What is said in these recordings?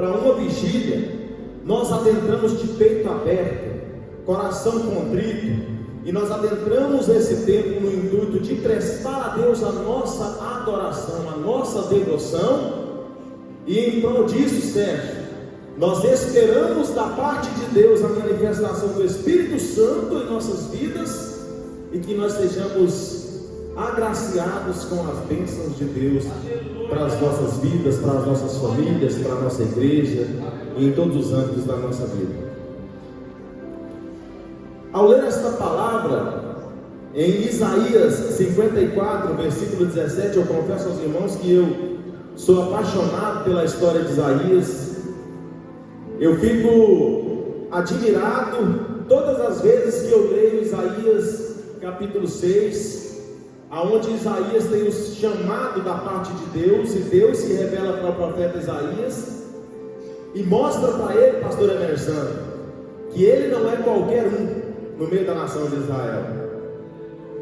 para uma vigília, nós adentramos de peito aberto, coração contrito, e nós adentramos esse tempo no intuito de prestar a Deus a nossa adoração, a nossa devoção, e em prol disso, Sérgio, nós esperamos da parte de Deus a manifestação do Espírito Santo em nossas vidas, e que nós sejamos agraciados com as bênçãos de Deus para as nossas vidas, para as nossas famílias, para a nossa igreja e em todos os âmbitos da nossa vida. Ao ler esta palavra em Isaías 54, versículo 17, eu confesso aos irmãos que eu sou apaixonado pela história de Isaías. Eu fico admirado todas as vezes que eu leio Isaías capítulo 6, aonde Isaías tem o chamado da parte de Deus, e Deus se revela para o profeta Isaías e mostra para ele, pastor Emerson, que ele não é qualquer um no meio da nação de Israel.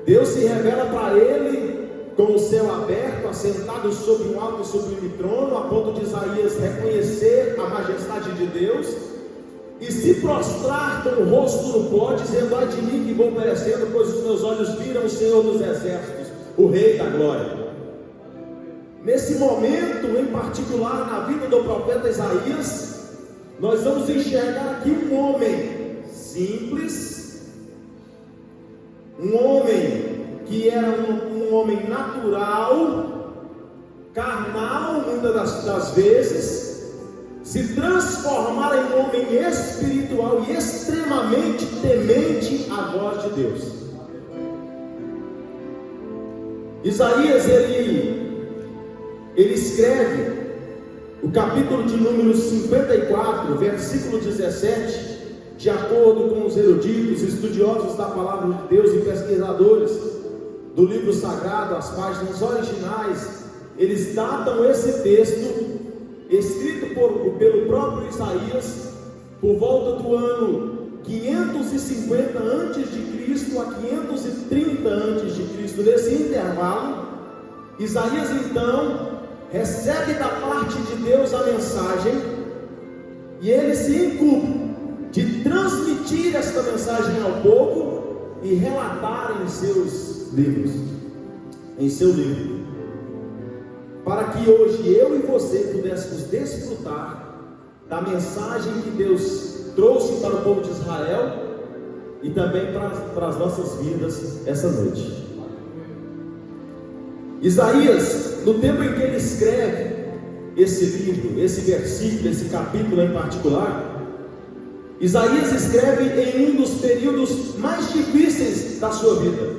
Deus se revela para ele com o céu aberto, assentado sobre um alto e sublime trono, a ponto de Isaías reconhecer a majestade de Deus e se prostrar com o rosto no pó, dizendo: ai de mim que vou perecendo, pois os meus olhos viram o Senhor dos exércitos, o Rei da glória. Nesse momento em particular na vida do profeta Isaías, nós vamos enxergar aqui um homem simples, um homem que era um homem natural, carnal muitas das vezes, se transformar em um homem espiritual e extremamente temente à voz de Deus. Isaías, ele escreve o capítulo de número 54, versículo 17, de acordo com os eruditos, estudiosos da palavra de Deus e pesquisadores do livro sagrado, as páginas originais, eles datam esse texto, escrito pelo próprio Isaías, por volta do ano 550 a.C. a 530 a.C. Nesse intervalo, Isaías então recebe da parte de Deus a mensagem, e ele se incumbe de transmitir esta mensagem ao povo e relatar em seus livros, em seu livro, para que hoje eu e você pudéssemos desfrutar da mensagem que Deus trouxe para o povo de Israel e também para as nossas vidas essa noite. Isaías, no tempo em que ele escreve esse livro, esse versículo, esse capítulo em particular, Isaías escreve em um dos períodos mais difíceis da sua vida.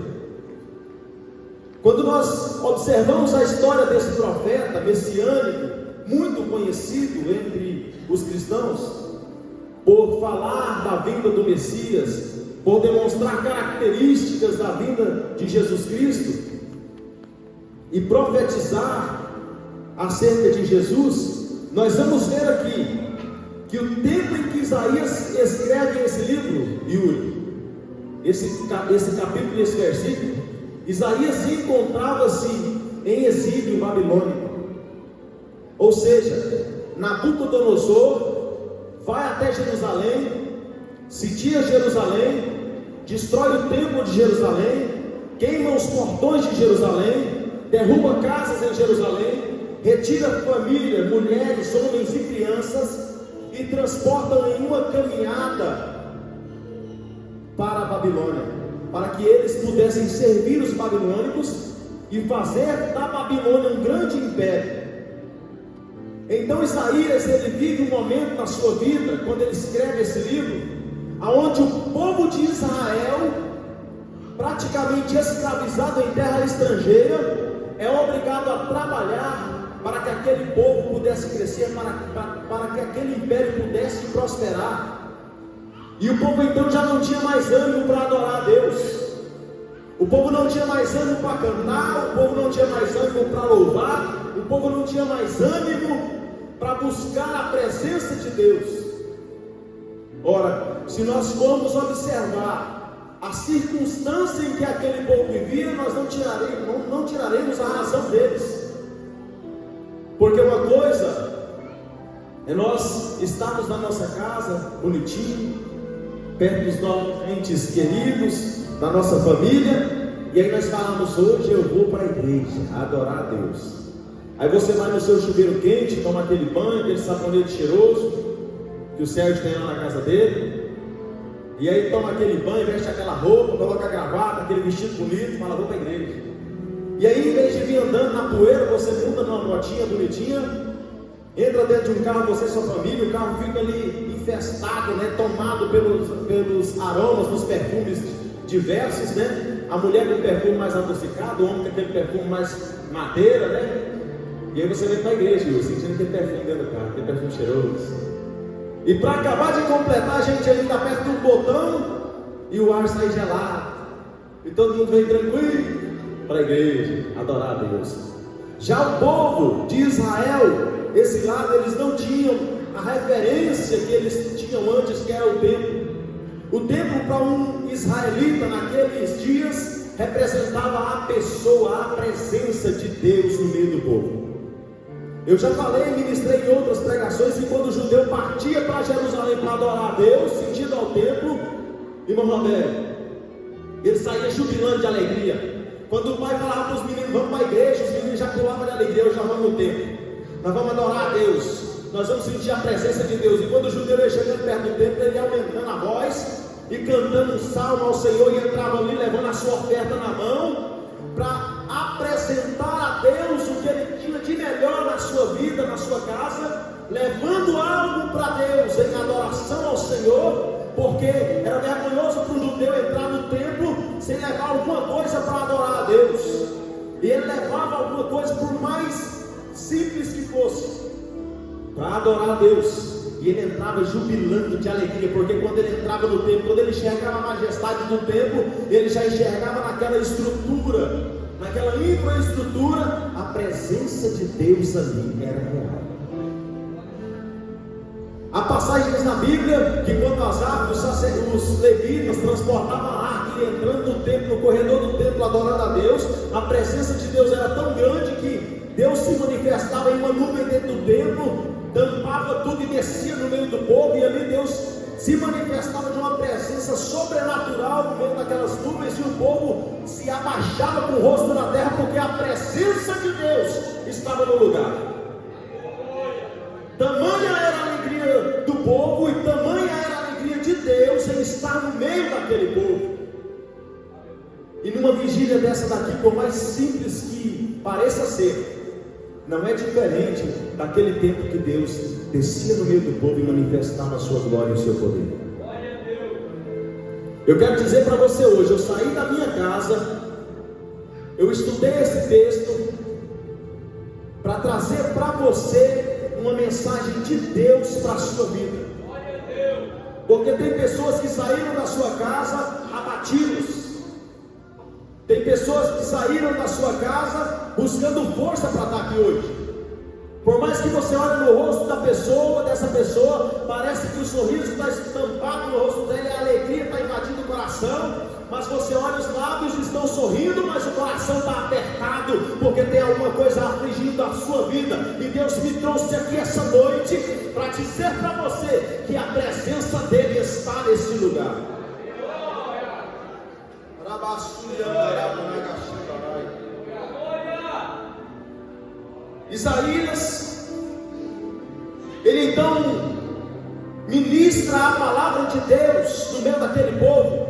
Quando nós observamos a história desse profeta messiânico, muito conhecido entre os cristãos, por falar da vinda do Messias, por demonstrar características da vinda de Jesus Cristo e profetizar acerca de Jesus, nós vamos ver aqui que o tempo em que Isaías escreve esse livro, Yuri, esse capítulo e esse versículo, Isaías encontrava-se em exílio babilônico. Ou seja, Nabucodonosor vai até Jerusalém, sitia Jerusalém, destrói o templo de Jerusalém, queima os portões de Jerusalém, derruba casas em Jerusalém, retira família, mulheres, homens e crianças e transportam em uma caminhada para a Babilônia, para que eles pudessem servir os babilônicos e fazer da Babilônia um grande império. Então Isaías, ele vive um momento na sua vida, quando ele escreve esse livro, aonde o povo de Israel, praticamente escravizado em terra estrangeira, é obrigado a trabalhar para que aquele povo pudesse crescer, para que aquele império pudesse prosperar. E o povo então já não tinha mais ânimo para adorar a Deus, o povo não tinha mais ânimo para cantar, o povo não tinha mais ânimo para louvar, o povo não tinha mais ânimo para buscar a presença de Deus. Ora, se nós formos observar a circunstância em que aquele povo vivia, nós não tiraremos a razão deles. Porque uma coisa É nós estarmos na nossa casa, bonitinho, perto dos nossos entes queridos, da nossa família, e aí nós falamos: hoje eu vou para a igreja adorar a Deus. Aí você vai no seu chuveiro quente, toma aquele banho, aquele sabonete cheiroso que o Sérgio tem lá na casa dele, e aí toma aquele banho, veste aquela roupa, coloca a gravata, aquele vestido bonito, fala: vou para a igreja. E aí, em vez de vir andando na poeira, você monta numa motinha bonitinha, entra dentro de um carro, você e sua família, o carro fica ali infestado, né, tomado pelos aromas, dos perfumes diversos, né? A mulher com perfume mais adocicado, o homem com aquele perfume mais madeira, né? E aí você vem para a igreja, sentindo aquele perfume dentro do carro, aquele perfume cheiroso. E para acabar de completar, a gente ainda aperta um botão e o ar sai gelado. E todo mundo vem tranquilo para a igreja, adorar a Deus. Já o povo de Israel, esse lado, eles não tinham a referência que eles tinham antes, que era o templo. O templo, para um israelita naqueles dias, representava a pessoa, a presença de Deus no meio do povo. Eu já falei e ministrei em outras pregações que quando o judeu partia para Jerusalém para adorar a Deus, sentido ao templo, irmão Roberto, ele saía jubilando de alegria. Quando o pai falava para os meninos: vamos para a igreja, os meninos já pulavam de alegria: eu já vou no templo, nós vamos adorar a Deus, nós vamos sentir a presença de Deus. E quando o judeu ia chegando perto do templo, ele ia aumentando a voz e cantando um salmo ao Senhor, e entrava ali levando a sua oferta na mão, para apresentar a Deus o que ele tinha de melhor na sua vida, na sua casa, levando algo para Deus em adoração ao Senhor, porque era vergonhoso para o judeu entrar no templo sem levar alguma coisa para adorar a Deus. E ele levava alguma coisa, por mais simples que fosse, para adorar a Deus. E ele entrava jubilando de alegria, porque quando ele entrava no templo, quando ele enxergava a majestade do templo, ele já enxergava naquela estrutura, naquela infraestrutura, a presença de Deus ali era real. Há passagens na Bíblia que quando os levitas transportavam a arca e entrando no templo, no corredor do templo, adorando a Deus, a presença de Deus era tão grande que Deus se manifestava em uma nuvem dentro do templo, tampava tudo e descia no meio do povo, e ali Deus se manifestava de uma presença sobrenatural no meio daquelas nuvens, e o povo se abaixava com o rosto na terra, porque a presença de Deus estava no lugar. Tamanha era a alegria do povo, e tamanha era a alegria de Deus em estar no meio daquele povo. E numa vigília dessa daqui, por mais simples que pareça ser, não é diferente daquele tempo que Deus descia no meio do povo e manifestava a sua glória e o seu poder. Eu quero dizer para você hoje: eu saí da minha casa, eu estudei esse texto para trazer para você uma mensagem de Deus para a sua vida. Porque tem pessoas que saíram da sua casa abatidos. Tem pessoas que saíram da sua casa buscando força para estar aqui hoje. Por mais que você olhe no rosto dessa pessoa, parece que o sorriso está estampado no rosto dela e a alegria está invadindo o coração. Mas você olha, os lábios estão sorrindo, mas o coração está apertado, porque tem alguma coisa afligindo a sua vida. E Deus me trouxe aqui essa noite para dizer para você que a presença dele está nesse lugar. Isaías, ele então ministra a palavra de Deus no meio daquele povo,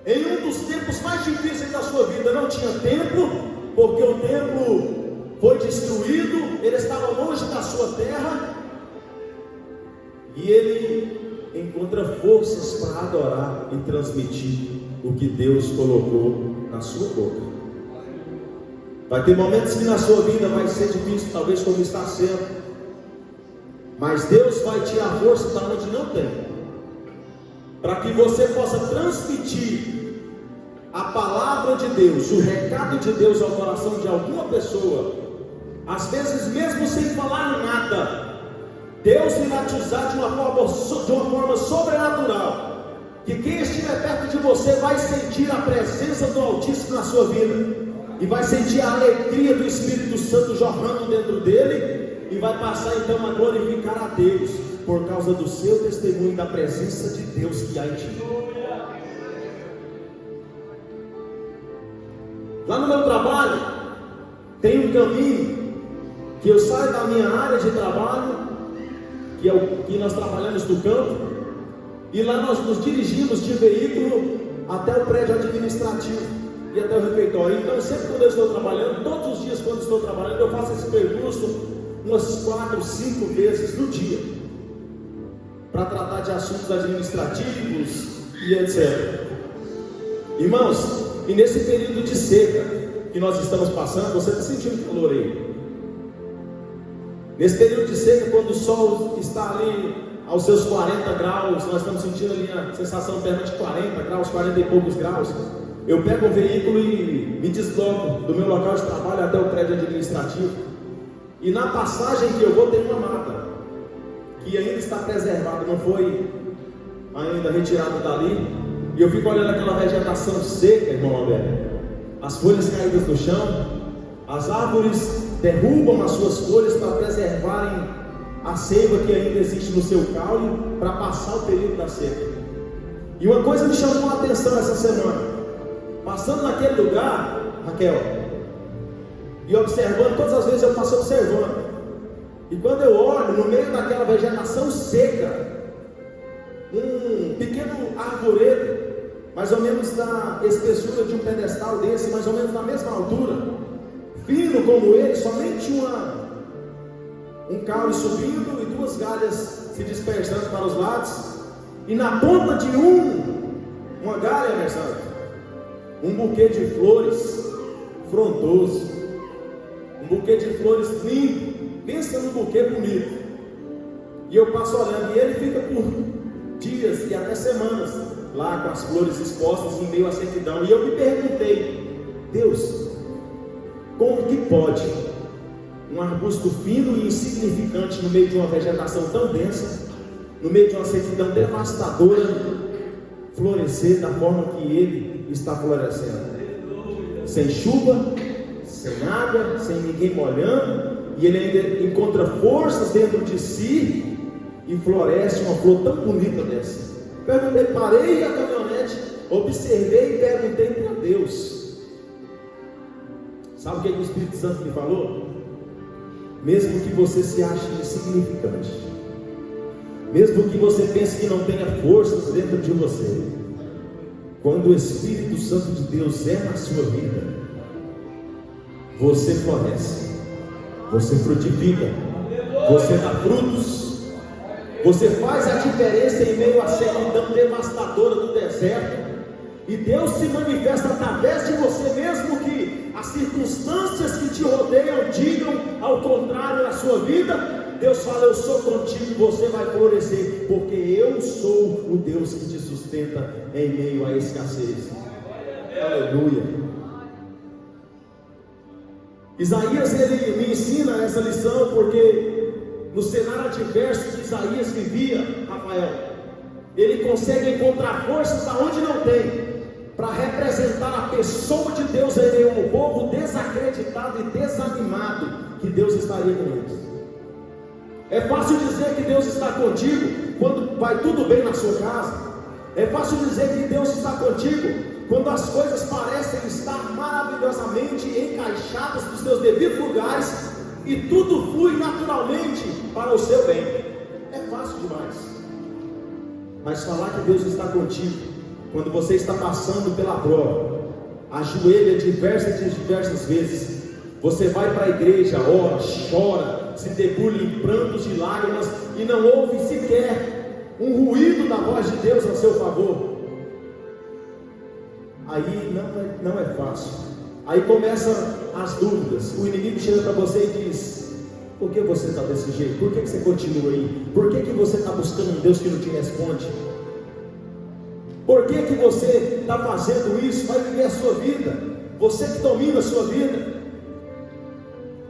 em um dos tempos mais difíceis da sua vida. Não tinha templo, porque o templo foi destruído, ele estava longe da sua terra, e ele encontra forças para adorar e transmitir o que Deus colocou na sua boca. Vai ter momentos que na sua vida vai ser difícil, talvez como está sendo, mas Deus vai tirar força da onde não tem, para que você possa transmitir a palavra de Deus, o recado de Deus ao coração de alguma pessoa. Às vezes mesmo sem falar nada, Deus irá te usar de uma forma sobrenatural, que quem estiver perto de você vai sentir a presença do Altíssimo na sua vida, e vai sentir a alegria do Espírito Santo jorrando dentro dele, e vai passar então a glorificar a Deus por causa do seu testemunho, da presença de Deus que há em ti. Lá no meu trabalho tem um caminho que eu saio da minha área de trabalho, que é o que nós trabalhamos no campo, e lá nós nos dirigimos de veículo até o prédio administrativo e até o refeitório. Então sempre quando eu estou trabalhando, todos os dias quando estou trabalhando, eu faço esse percurso umas 4, 5 vezes no dia, para tratar de assuntos administrativos e etc. Irmãos, e nesse período de seca que nós estamos passando, você está sentindo calor aí? Nesse período de seca, quando o sol está ali aos seus 40 graus, nós estamos sentindo ali a sensação térmica de 40 graus, 40 e poucos graus. Eu pego o veículo e me desloco do meu local de trabalho até o prédio administrativo. E na passagem que eu vou, tem uma mata que ainda está preservada, não foi ainda retirada dali. E eu fico olhando aquela vegetação seca, irmão Alberto, as folhas caídas no chão, as árvores derrubam as suas folhas para preservarem a seiva que ainda existe no seu caule, para passar o período da seca. E uma coisa me chamou a atenção essa semana, passando naquele lugar, Raquel, e observando, todas as vezes eu passo observando, e quando eu olho no meio daquela vegetação seca, um pequeno arvoredo, mais ou menos da espessura de um pedestal desse, mais ou menos na mesma altura, fino como ele, somente um caule subindo e 2 galhas se dispersando para os lados, e na ponta de uma galha, um buquê de flores frondoso, um buquê de flores lindo. Pensa num buquê bonito. E eu passo olhando, e ele fica por dias e até semanas lá com as flores expostas em meio à sequidão. E eu me perguntei: Deus, como que pode um arbusto fino e insignificante no meio de uma vegetação tão densa, no meio de uma sequidão devastadora, florescer da forma que ele está florescendo? Sem chuva, sem água, sem ninguém molhando, e ele ainda encontra forças dentro de si e floresce uma flor tão bonita dessa. Perguntei, parei a caminhonete, observei e perguntei para Deus. Sabe o que o Espírito Santo me falou? Mesmo que você se ache insignificante, mesmo que você pense que não tenha forças dentro de você, quando o Espírito Santo de Deus é na sua vida, você floresce, você frutifica, você dá frutos, você faz a diferença em meio à sequidão devastadora do deserto, e Deus se manifesta através de você, mesmo que as circunstâncias que te rodeiam digam ao contrário na sua vida. Deus fala: eu sou contigo e você vai florescer, porque eu sou o Deus que te sustenta em meio à escassez. Aleluia. Isaías, ele me ensina essa lição, porque no cenário adverso que Isaías vivia, Rafael, ele consegue encontrar forças aonde não tem, para representar a pessoa de Deus em meio ao povo desacreditado e desanimado, que Deus estaria com eles. É fácil dizer que Deus está contigo quando vai tudo bem na sua casa. É fácil dizer que Deus está contigo quando as coisas parecem estar maravilhosamente encaixadas nos seus devidos lugares e tudo flui naturalmente para o seu bem. É fácil demais. Mas falar que Deus está contigo quando você está passando pela prova, ajoelha diversas vezes, você vai para a igreja, ora, chora, se debulha em prantos de lágrimas e não ouve sequer um ruído da voz de Deus a seu favor. Aí não é fácil. Aí começam as dúvidas. O inimigo chega para você e diz: por que você está desse jeito? Por que você continua aí? Por que você está buscando um Deus que não te responde? Por que você está fazendo isso? Vai viver a sua vida, você que domina a sua vida.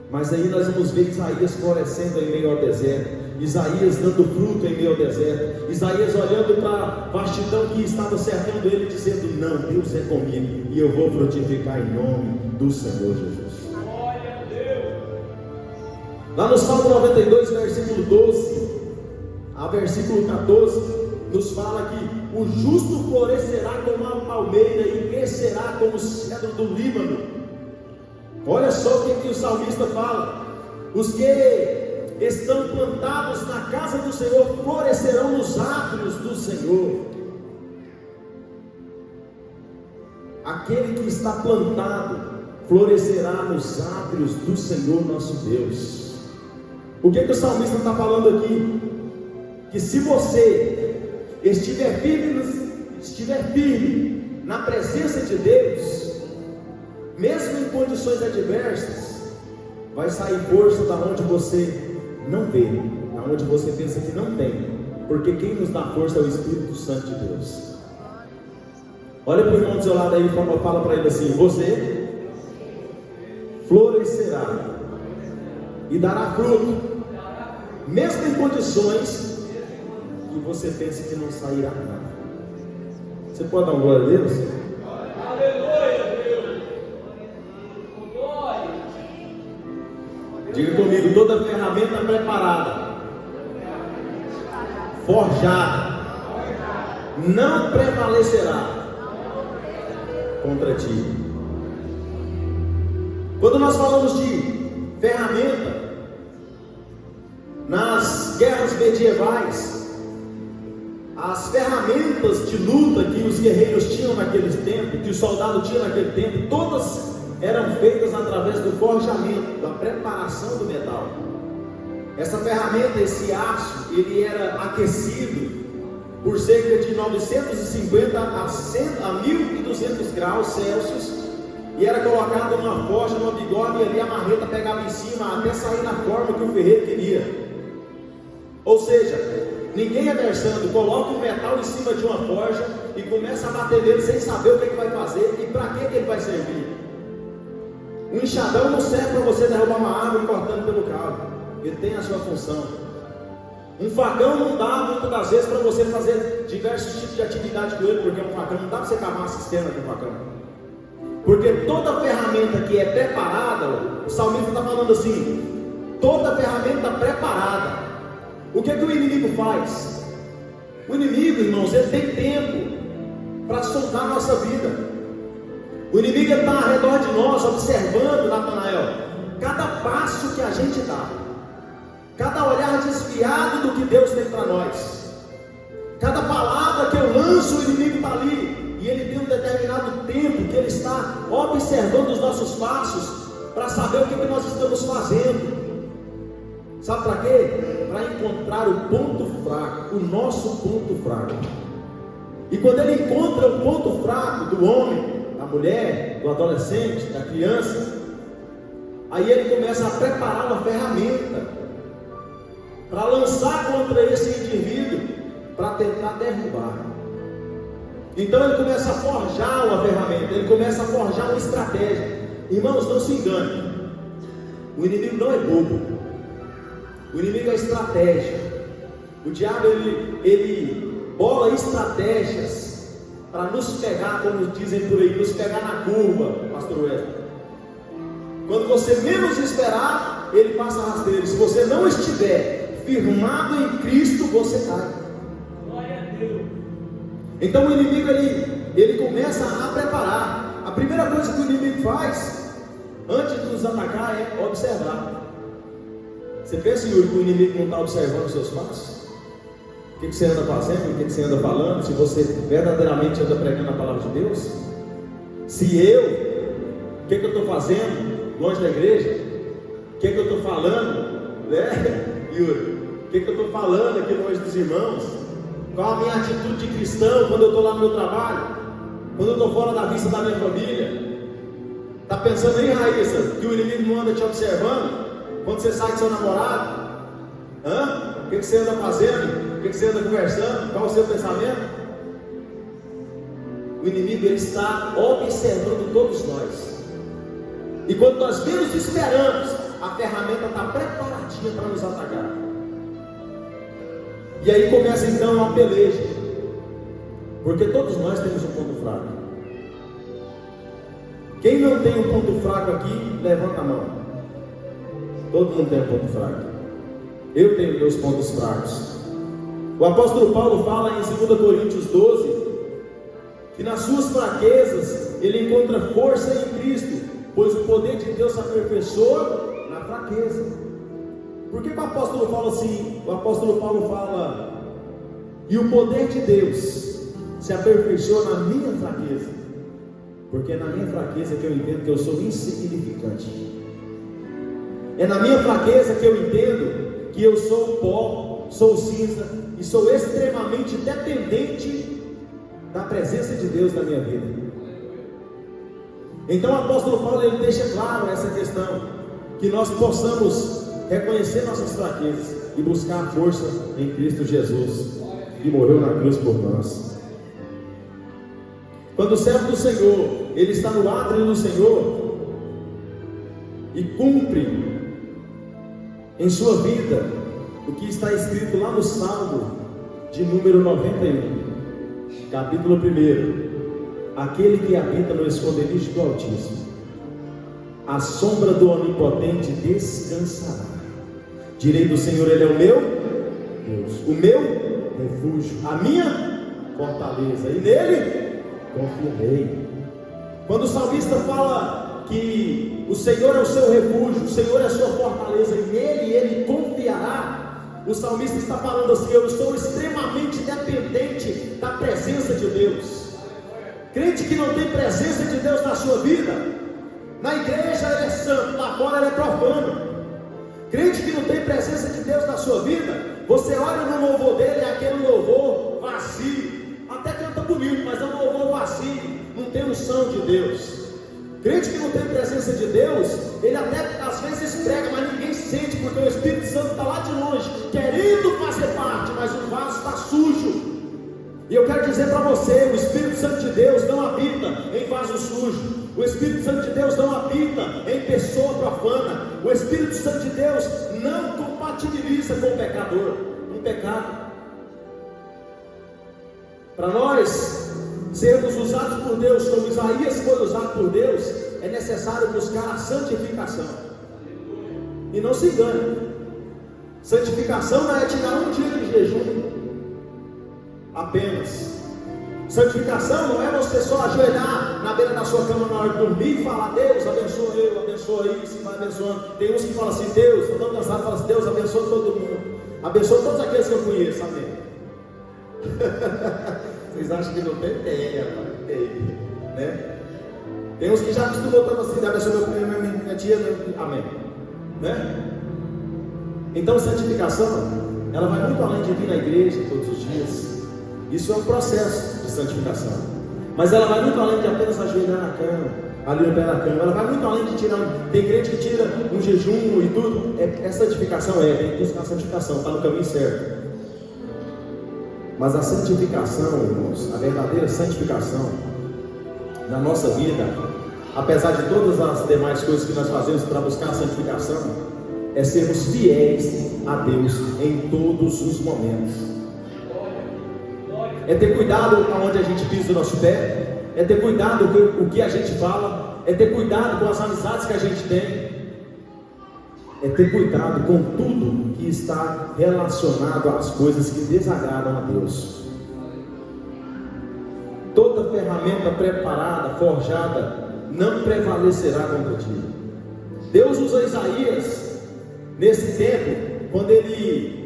Mas aí nós vamos ver Isaías florescendo em meio ao deserto, Isaías dando fruto em meio ao deserto, Isaías olhando para a vastidão que estava cercando ele, dizendo: não, Deus é comigo e eu vou frutificar em nome do Senhor Jesus. Lá no Salmo 92, versículo 12 a versículo 14, nos fala que o justo florescerá como a palmeira e crescerá como o cedro do Líbano. Olha só o que o salmista fala: os que estão plantados na casa do Senhor florescerão nos átrios do Senhor. Aquele que está plantado florescerá nos átrios do Senhor nosso Deus. O que o salmista está falando aqui? Que se você estiver firme na presença de Deus, mesmo em condições adversas, vai sair força da onde você não vê, da onde você pensa que não tem, porque quem nos dá força é o Espírito Santo de Deus. Olha para o irmão do seu lado aí e fala para ele assim: você florescerá e dará fruto, mesmo em condições que você pensa que não sairá nada. Você pode dar uma glória a Deus? Aleluia, Deus! Diga comigo: toda ferramenta preparada, forjada, não prevalecerá contra ti. Quando nós falamos de ferramenta, nas guerras medievais, as ferramentas de luta que os guerreiros tinham naquele tempo, que o soldado tinha naquele tempo, todas eram feitas através do forjamento, da preparação do metal. Essa ferramenta, esse aço, ele era aquecido por cerca de 950 a 1200 graus Celsius, e era colocado numa forja, numa bigorna, e ali a marreta pegava em cima até sair na forma que o ferreiro queria. Ou seja, ninguém é versando, coloca o metal em cima de uma forja e começa a bater nele sem saber o que vai fazer e para que ele vai servir. Um enxadão não serve para você derrubar uma árvore cortando pelo cabo, ele tem a sua função. Um facão não dá muitas das vezes para você fazer diversos tipos de atividade com ele, porque um facão não dá para você cavar uma cisterna com o facão. Porque toda ferramenta que é preparada, o salmista está falando assim: toda ferramenta preparada. O que o inimigo faz? O inimigo, irmãos, ele tem tempo para sondar a nossa vida. O inimigo está ao redor de nós, observando, Natanael, cada passo que a gente dá, cada olhar desviado do que Deus tem para nós, cada palavra que eu lanço, o inimigo está ali, e ele tem um determinado tempo que ele está observando os nossos passos, para saber o que nós estamos fazendo. Sabe para quê? Para encontrar o ponto fraco, o nosso ponto fraco. E quando ele encontra o ponto fraco do homem, da mulher, do adolescente, da criança, aí ele começa a preparar uma ferramenta para lançar contra esse indivíduo, para tentar derrubar. Então ele começa a forjar uma ferramenta, ele começa a forjar uma estratégia. Irmãos, não se engane, o inimigo não é bobo. O inimigo é estratégia. O diabo ele bola estratégias para nos pegar, como dizem por aí, nos pegar na curva, pastor Wesley. Quando você menos esperar, ele passa rasteiro. Se você não estiver firmado em Cristo, você cai. Glória a Deus. Então o inimigo ele começa a preparar. A primeira coisa que o inimigo faz antes de nos atacar é observar. Você pensa, Yuri, que o inimigo não está observando os seus passos? O que você anda fazendo? O que você anda falando? Se você verdadeiramente anda pregando a palavra de Deus? Se o que eu estou fazendo longe da igreja? O que eu estou falando, né, Yuri? O que eu estou falando aqui longe dos irmãos? Qual a minha atitude de cristão quando eu estou lá no meu trabalho? Quando eu estou fora da vista da minha família? Está pensando aí, Raíssa, que o inimigo não anda te observando? Quando você sai com seu namorado, o que você anda fazendo? O que você anda conversando? Qual é o seu pensamento? O inimigo ele está observando todos nós. E quando nós menos esperamos, a ferramenta está preparadinha para nos atacar. E aí começa então a peleja, porque todos nós temos um ponto fraco. Quem não tem um ponto fraco aqui, levanta a mão. Todo mundo tem um ponto fraco. Eu tenho meus pontos fracos. O apóstolo Paulo fala em 2 Coríntios 12 que nas suas fraquezas ele encontra força em Cristo, pois o poder de Deus se aperfeiçoa na fraqueza. Por que o apóstolo fala assim? O apóstolo Paulo fala: e o poder de Deus se aperfeiçoa na minha fraqueza, porque é na minha fraqueza que eu entendo que eu sou insignificante. É na minha fraqueza que eu entendo que eu sou pó, sou cinza e sou extremamente dependente da presença de Deus na minha vida. Então o apóstolo Paulo ele deixa claro essa questão, que nós possamos reconhecer nossas fraquezas e buscar a força em Cristo Jesus, que morreu na cruz por nós. Quando o servo do Senhor ele está no átrio do Senhor e cumpre em sua vida o que está escrito lá no Salmo de número 91, capítulo 1: aquele que habita no esconderijo do Altíssimo, a sombra do Onipotente descansará. Direi do Senhor, Ele é o meu Deus, o meu refúgio, a minha fortaleza, e nele confiarei. Quando o salmista fala que o Senhor é o seu refúgio, o Senhor é a sua fortaleza, e nele ele confiará, o salmista está falando assim: eu estou extremamente dependente da presença de Deus. Crente que não tem presença de Deus na sua vida, na igreja ele é santo, lá fora ele é profano. Crente que não tem presença de Deus na sua vida, você olha no louvor dele, é aquele louvor vazio, até canta bonito, mas é um louvor vazio, não tem unção de Deus. Crente que não tem presença de Deus, ele até às vezes prega, mas ninguém sente, porque o Espírito Santo está lá de longe, querendo fazer parte, mas o vaso está sujo. E eu quero dizer para você: o Espírito Santo de Deus não habita em vaso sujo. O Espírito Santo de Deus não habita em pessoa profana. O Espírito Santo de Deus não compatibiliza com o pecador, um pecado. Para nós sermos usados por Deus, como Isaías foi usado por Deus, é necessário buscar a santificação. E não se engane, santificação não é tirar um dia de jejum apenas. Santificação não é você só ajoelhar na beira da sua cama na hora de dormir e falar: Deus abençoa eu, abençoa isso, vai abençoando. Tem uns que falam assim: Deus, estou tão cansado, fala assim: Deus abençoa todo mundo, abençoa todos aqueles que eu conheço, amém. Vocês acham que não tem? Tem, né? Tem uns que já acostumou tanto assim: abençoa minha tia, amém, né? Então santificação, ela vai muito além de vir na igreja todos os dias. Isso é um processo de santificação, mas ela vai muito além de apenas ajoelhar na cama, ali no pé da cama. Ela vai muito além de tirar. Tem crente que tira um jejum e tudo. É santificação, tem que buscar a santificação, está no caminho certo. Mas a santificação, irmãos, a verdadeira santificação na nossa vida, apesar de todas as demais coisas que nós fazemos para buscar a santificação, é sermos fiéis a Deus em todos os momentos. É ter cuidado aonde a gente pisa o nosso pé, é ter cuidado com o que a gente fala, é ter cuidado com as amizades que a gente tem, é ter cuidado com tudo que está relacionado às coisas que desagradam a Deus. Toda ferramenta preparada, forjada, não prevalecerá contra ti. Deus usa Isaías nesse tempo, quando ele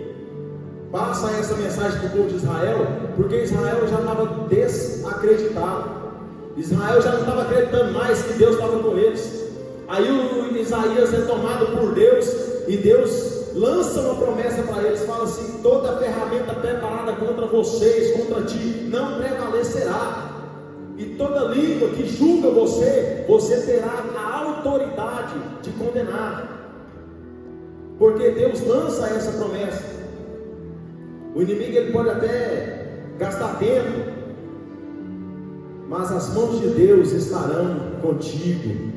passa essa mensagem para o povo de Israel, porque Israel já estava desacreditado. Israel já não estava acreditando mais que Deus estava com eles. Aí o Isaías é tomado por Deus, e Deus lança uma promessa para eles, fala assim: toda ferramenta preparada contra vocês, contra ti, não prevalecerá, e toda língua que julga você, você terá a autoridade de condenar, porque Deus lança essa promessa. O inimigo ele pode até gastar tempo, mas as mãos de Deus estarão contigo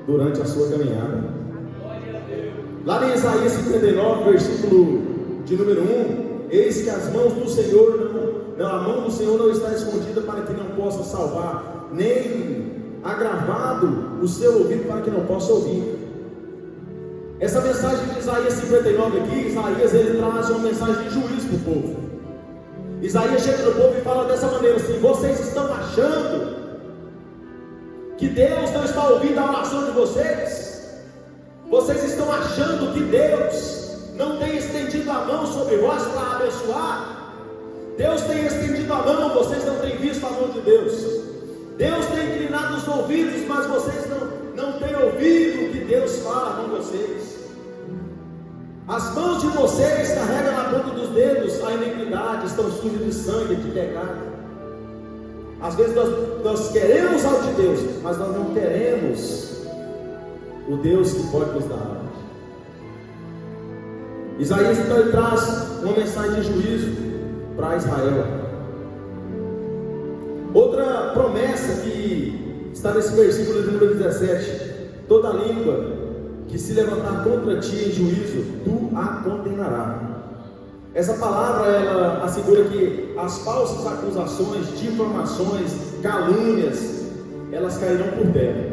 durante a sua caminhada. Lá em Isaías 59, versículo de número 1: eis que as mãos do Senhor a mão do Senhor não está escondida para que não possa salvar, nem agravado o seu ouvido para que não possa ouvir. Essa mensagem de Isaías 59 aqui, Isaías ele traz uma mensagem de juízo para o povo. Isaías chega no povo e fala dessa maneira assim: vocês estão achando que Deus não está ouvindo a oração de vocês? Vocês estão achando que Deus não tem estendido a mão sobre vós para abençoar? Deus tem estendido a mão, vocês não têm visto a mão de Deus. Deus tem inclinado os ouvidos, mas vocês não têm ouvido o que Deus fala com vocês. As mãos de vocês carregam na ponta dos dedos a iniquidade, estão sujas de sangue, de pecado. Às vezes nós queremos algo de Deus, mas nós não queremos o Deus que pode nos dar. Isaías então ele traz uma mensagem de juízo para Israel. Outra promessa que está nesse versículo de número 17: toda língua que se levantar contra ti em juízo, tu a condenarás. Essa palavra ela assegura que as falsas acusações, difamações, calúnias, elas cairão por terra.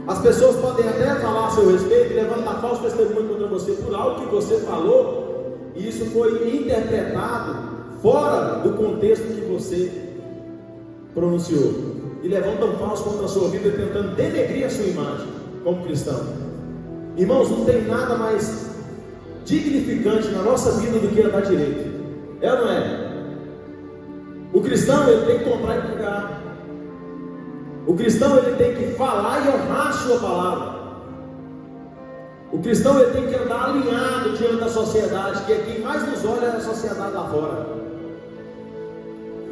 As pessoas podem até falar a seu respeito, levantar falso testemunho contra você por algo que você falou, e isso foi interpretado fora do contexto que você pronunciou, e levantam falso contra a sua vida, tentando denegrir a sua imagem como cristão. Irmãos, não tem nada mais dignificante na nossa vida do que andar direito. É ou não é? O cristão ele tem que comprar e pagar. O cristão ele tem que falar e honrar a sua palavra. O cristão ele tem que andar alinhado diante da sociedade, que é quem mais nos olha é a sociedade lá fora.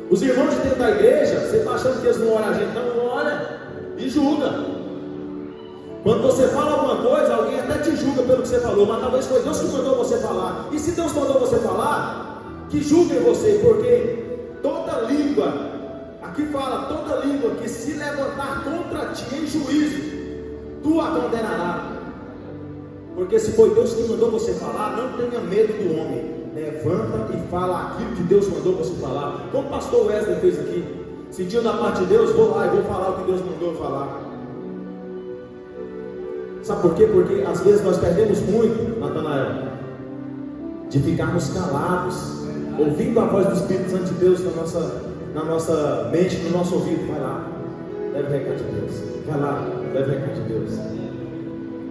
Os irmãos de dentro da igreja, você está achando que eles não olham a gente? Não, olha e julga. Quando você fala alguma coisa, alguém até te julga pelo que você falou, mas talvez foi Deus que mandou você falar. E se Deus mandou você falar, que julguem você, porque toda língua, aqui fala, toda língua que se levantar contra ti em juízo, tu a condenarás. Porque se foi Deus que mandou você falar, não tenha medo do homem. Levanta e fala aquilo que Deus mandou você falar. Como o pastor Wesley fez aqui, sentiu da parte de Deus, vou lá e vou falar o que Deus mandou eu falar. Sabe por quê? Porque às vezes nós perdemos muito, Natanael, de ficarmos calados, ouvindo a voz do Espírito Santo de Deus na nossa mente, no nosso ouvido. Vai lá, leve o recado de Deus. Vai lá, leve o recado de Deus.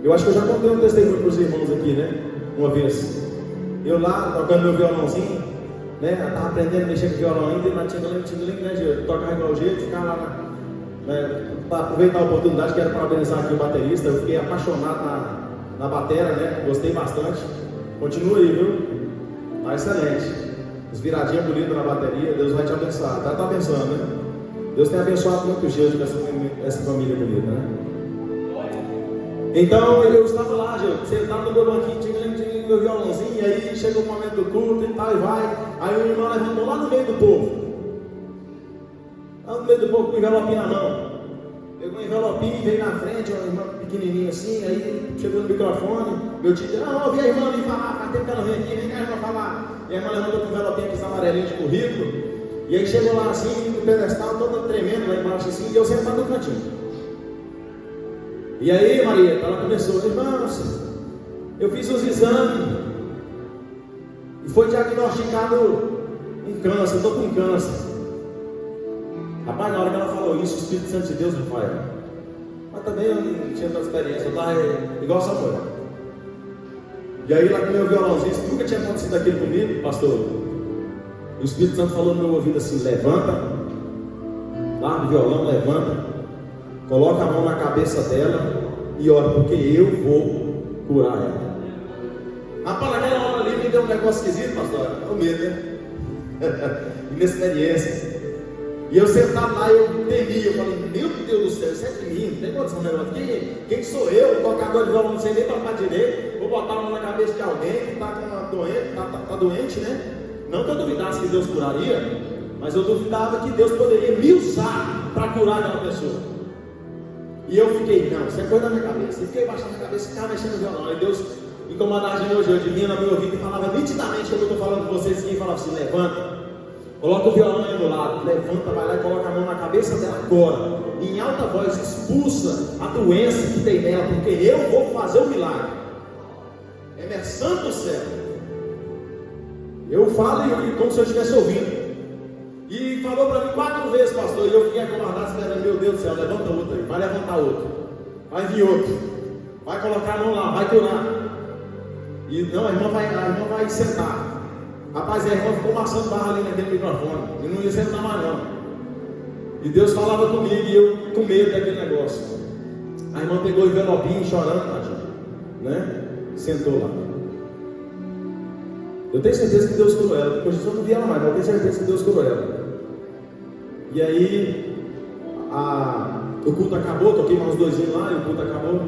Eu acho que eu já contei um testemunho para os irmãos aqui, né? Uma vez. Eu lá, tocando meu violãozinho, né? Eu estava aprendendo a mexer com violão ainda, mas tinha né, de tocar igual jeito, ficar lá para aproveitar a oportunidade, quero parabenizar aqui o baterista. Eu fiquei apaixonado na bateria, né? Gostei bastante. Continua aí, viu? Tá excelente. Os viradinhos bonitos na bateria, Deus vai te abençoar. Tá abençoando, né? Deus tem abençoado muito os dias dessa família bonita, né? Então eu estava lá, sentado no meu banquinho, tinha meu violãozinho, e aí chegou o momento do culto e tal, e vai. Aí o irmão levantou lá no meio do povo. Lá no meio do povo com o envelopinho na mão. Pegou o envelopinho, veio na frente, uma irmã pequenininha assim, aí chegou no microfone, meu tio disse, ouvi a irmã ali falar, faz tempo que ela vem aqui, vem cá a irmã falar. E a irmã levantou com o envelopinho aqui, amarelinho de currículo, e aí chegou lá assim, no pedestal, toda tremendo lá embaixo assim, e eu sentado no cantinho. E aí, Maria, ela começou, irmãos, eu fiz os exames e foi diagnosticado um câncer, eu estou com câncer. Rapaz, na hora que ela falou isso, o Espírito Santo de Deus me faz. Mas também eu não tinha tanta experiência, eu estava igual Samuel. E aí, lá com o meu violãozinho, nunca tinha acontecido aquilo comigo, pastor. O Espírito Santo falou no meu ouvido assim: levanta, larga o violão, levanta. Coloca a mão na cabeça dela e ora, porque eu vou curar ela. Rapaz, naquela hora ali me deu um negócio esquisito, pastor. O medo, né? Inexperiência. E eu sentado lá, eu temi, eu falei, meu Deus do céu, isso é de mim, não tem condição de negócio. Quem sou eu, tocador de violão, não sei nem tocar direito, vou botar a mão na cabeça de alguém que está doente, né? Não que eu duvidasse que Deus curaria, mas eu duvidava que Deus poderia me usar para curar aquela pessoa. E eu fiquei, não, isso é coisa da minha cabeça. E fiquei baixando a cabeça, ficava mexendo no violão. E Deus me comandava de novo, eu vinha no meu ouvido e falava nitidamente como eu estou falando com vocês, e falava assim: levanta, Coloca o violão aí do lado, levanta, vai lá e coloca a mão na cabeça dela agora. Em alta voz, expulsa a doença que tem nela, porque eu vou fazer um milagre. Emerson do céu. Eu falo como se eu estivesse ouvindo. E falou para mim 4 vezes, pastor, e eu fiquei acomodado, esperando, meu Deus do céu, levanta outro aí, vai levantar outro, vai vir outro, vai colocar a mão lá, vai curar. E não, a irmã vai sentar. Rapaz, a irmã ficou passando barra ali naquele microfone, e não ia sentar mais não. E Deus falava comigo, e eu com medo daquele negócio. A irmã pegou o envelopinho, chorando, né? Sentou lá. Eu tenho certeza que Deus curou ela. Depois eu não vi ela mais, mas eu tenho certeza que Deus curou ela. E aí, o culto acabou, toquei mais uns 2 dias lá e o culto acabou.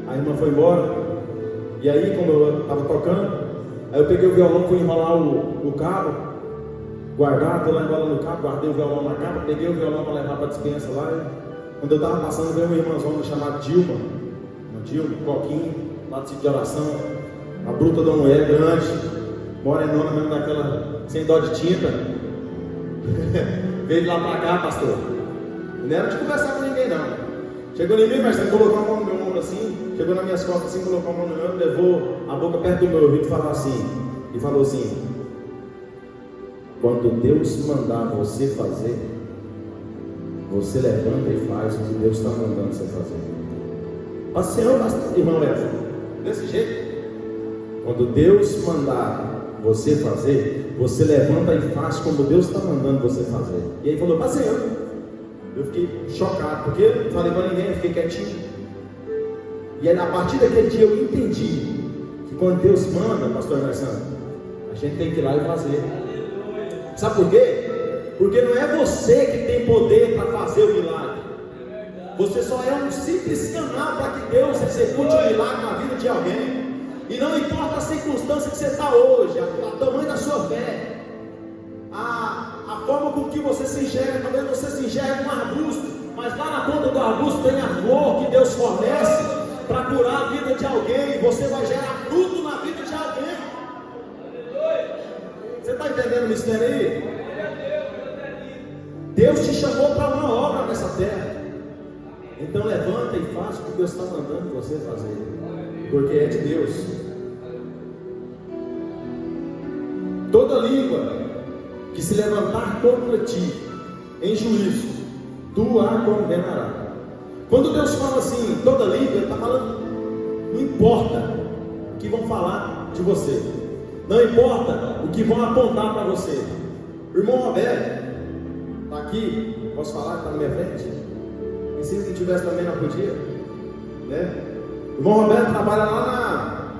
A irmã foi embora. E aí, como eu estava tocando, aí eu peguei o violão, fui enrolar o cabo, guardar, estou lá enrolando o cabo, guardei o violão na capa, peguei o violão para levar para a dispensa lá. E quando eu estava passando, veio uma irmãzona chamada Dilma, Coquinho, lá do sítio de oração. A bruta da mulher grande, morenona mesmo daquela, sem dó de tinta. Veio lá pra cá, pastor. Não era de conversar com ninguém não. Chegou em mim, pastor, colocou a mão no meu ombro assim, chegou nas minhas costas assim, colocou a mão no meu ombro, levou a boca perto do meu ouvido e falou assim: quando Deus mandar você fazer, você levanta e faz o que Deus está mandando você fazer. Pastor, irmão, desse jeito. Quando Deus mandar você fazer, você levanta e faz como Deus está mandando você fazer. E aí falou, passeio. Eu fiquei chocado, porque eu não falei para ninguém, eu fiquei quietinho. E aí, a partir daquele dia eu entendi que quando Deus manda, pastor Emerson, a gente tem que ir lá e fazer. Sabe por quê? Porque não é você que tem poder para fazer o milagre. Você só é um simples canal para que Deus execute um milagre na vida de alguém. E não importa a circunstância que você está hoje, o tamanho da sua fé, a forma com que você se enxerga. Talvez você se enxergue um arbusto, mas lá na ponta do arbusto tem a flor que Deus fornece para curar a vida de alguém. Você vai gerar fruto na vida de alguém. Você está entendendo o mistério aí? Deus te chamou para uma obra nessa terra. Então levanta e faz o que Deus está mandando você fazer, porque é de Deus. Toda língua que se levantar contra ti em juízo, tu a condenarás. Quando Deus fala assim, toda língua, Ele está falando, não importa o que vão falar de você, não importa o que vão apontar para você. O irmão Roberto está aqui, posso falar que está na minha frente? E se ele estivesse também não podia, né? O irmão Roberto trabalha lá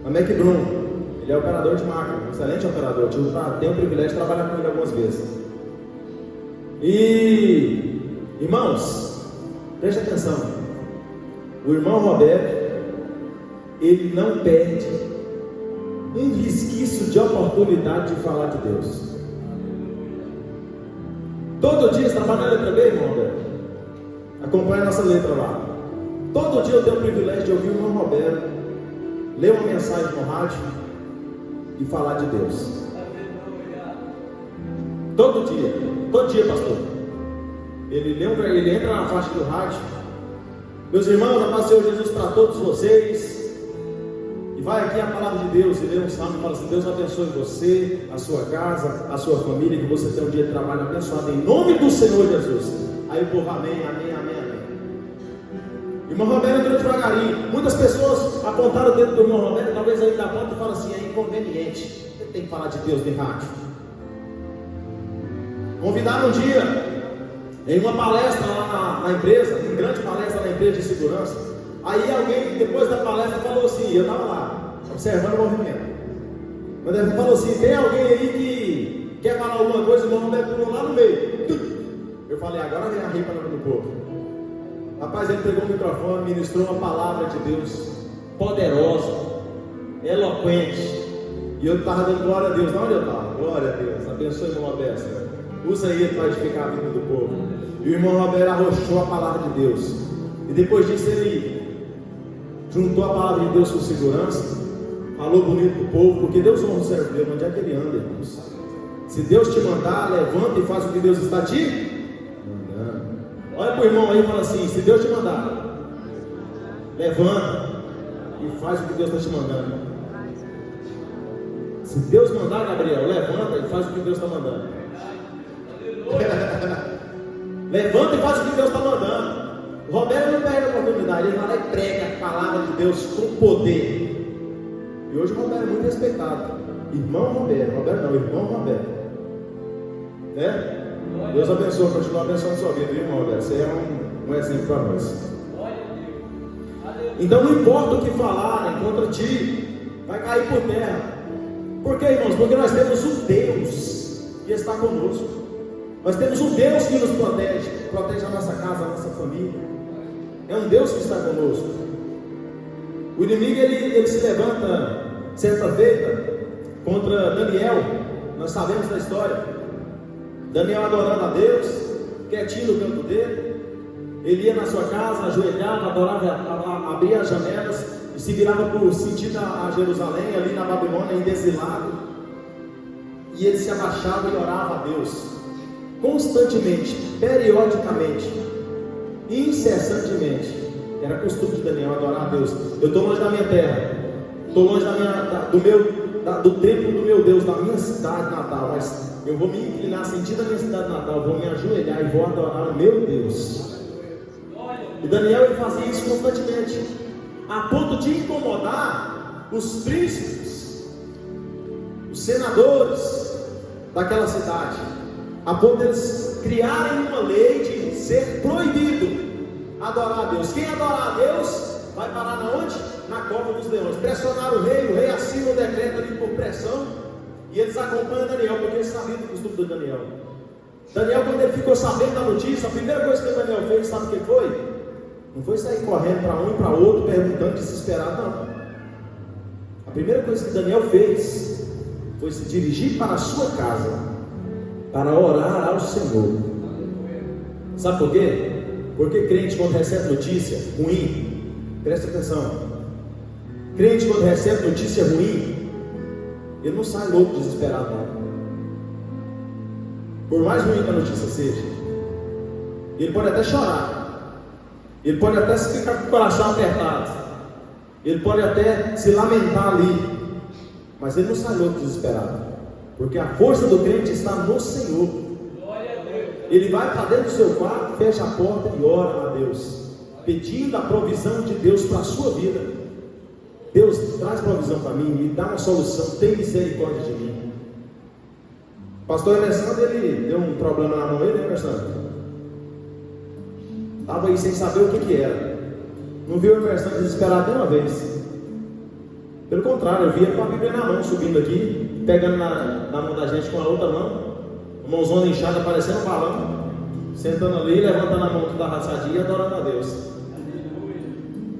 na McBroom. Ele é operador de máquina, excelente operador. Tenho o privilégio de trabalhar com ele algumas vezes. E, irmãos, preste atenção. O irmão Roberto, ele não perde um resquício de oportunidade de falar de Deus. Todo dia você trabalha na letra B, irmão Roberto? Acompanha a nossa letra lá. Todo dia eu tenho o privilégio de ouvir o irmão Roberto ler uma mensagem no rádio e falar de Deus. Todo dia, pastor. Ele entra na faixa do rádio. Meus irmãos, a paz do Senhor Jesus para todos vocês. E vai aqui a palavra de Deus e lê um salmo e fala assim: Deus abençoe você, a sua casa, a sua família, que você tenha um dia de trabalho abençoado em nome do Senhor Jesus. Aí o povo, amém, amém, amém, amém. Irmão Roberto entrou devagarinho. Muitas pessoas apontaram o dedo do irmão Roberto, talvez aí da ponta e falam assim: é inconveniente, ele tem que falar de Deus de rádio. Convidaram um dia em uma palestra lá na empresa, uma grande palestra na empresa de segurança. Aí alguém, depois da palestra, falou assim, eu estava lá, observando o movimento. Mas ele falou assim: tem alguém aí que quer falar alguma coisa? O irmão Roberto pulou lá no meio. Eu falei: agora vem a ripa no povo. Rapaz, ele pegou o microfone, ministrou uma palavra de Deus poderosa, eloquente. E eu estava dando glória a Deus. Não, onde eu estava? Glória a Deus. Abençoe o irmão Roberto. Usa ele para edificar a vida do povo. E o irmão Roberto arrochou a palavra de Deus. E depois disso ele juntou a palavra de Deus com segurança. Falou bonito para o povo, porque Deus honra o servo dele, onde é que ele anda, irmãos? Se Deus te mandar, levanta e faz o que Deus está te mandando. Olha para o irmão aí e fala assim: se Deus te mandar, levanta e faz o que Deus está te mandando. Se Deus mandar, Gabriel, levanta e faz o que Deus está mandando. Levanta e faz o que Deus está mandando. O Roberto não perde a oportunidade, ele vai lá e prega a palavra de Deus com poder. E hoje o Roberto é muito respeitado. Irmão Roberto não, irmão Roberto. Né? Deus abençoe, continua abençoando a sua vida, irmão Roberto. Você é um exemplo para nós. Então não importa o que falarem contra ti, vai cair por terra. Por quê, irmãos? Porque nós temos um Deus que está conosco. Nós temos um Deus que nos protege, protege a nossa casa, a nossa família. É um Deus que está conosco. O inimigo ele se levanta certa feita contra Daniel. Nós sabemos da história. Daniel adorando a Deus, quietinho no canto dele. Ele ia na sua casa, ajoelhava, adorava, abria as janelas e se virava por sentido a Jerusalém, ali na Babilônia, ainda exilado. E ele se abaixava e orava a Deus constantemente, periodicamente, incessantemente. Era costume de Daniel adorar a Deus. Eu estou longe da minha terra, estou longe do templo do meu Deus, da minha cidade natal, mas eu vou me inclinar, sentir da minha cidade natal, vou me ajoelhar e vou adorar o meu Deus. E Daniel ele fazia isso constantemente, a ponto de incomodar os príncipes, os senadores daquela cidade, a ponto de eles criarem uma lei de ser proibido adorar a Deus. Quem adorar a Deus vai parar na onde? Na cova dos leões. Pressionaram o rei assina o decreto ali por pressão, e eles acompanham Daniel, porque eles sabiam do costume do Daniel. Daniel, quando ele ficou sabendo da notícia, a primeira coisa que o Daniel fez, sabe o que foi? Não foi sair correndo para um e para outro, perguntando, desesperado, não. A primeira coisa que Daniel fez foi se dirigir para a sua casa, para orar ao Senhor. Sabe por quê? Porque crente, quando recebe notícia ruim, presta atenção, crente, quando recebe notícia ruim, ele não sai louco, desesperado, não. Por mais ruim que a notícia seja, ele pode até chorar, ele pode até ficar com o coração apertado, ele pode até se lamentar ali, mas ele não sai louco, desesperado, porque a força do crente está no Senhor. Ele vai para dentro do seu quarto, fecha a porta e ora a Deus, pedindo a provisão de Deus para a sua vida. Deus, traz provisão para mim, me dá uma solução, tem misericórdia de mim. O pastor Emerson, ele deu um problema na mão dele, né, Emerson? Estava aí sem saber o que era. Não viu o Emerson desesperado nenhuma vez. Pelo contrário, eu via com a Bíblia na mão, subindo aqui, pegando na mão da gente com a outra mão, uma mãozona inchada, parecendo um balão, sentando ali, levantando a mão toda raçadinha e adorando a Deus.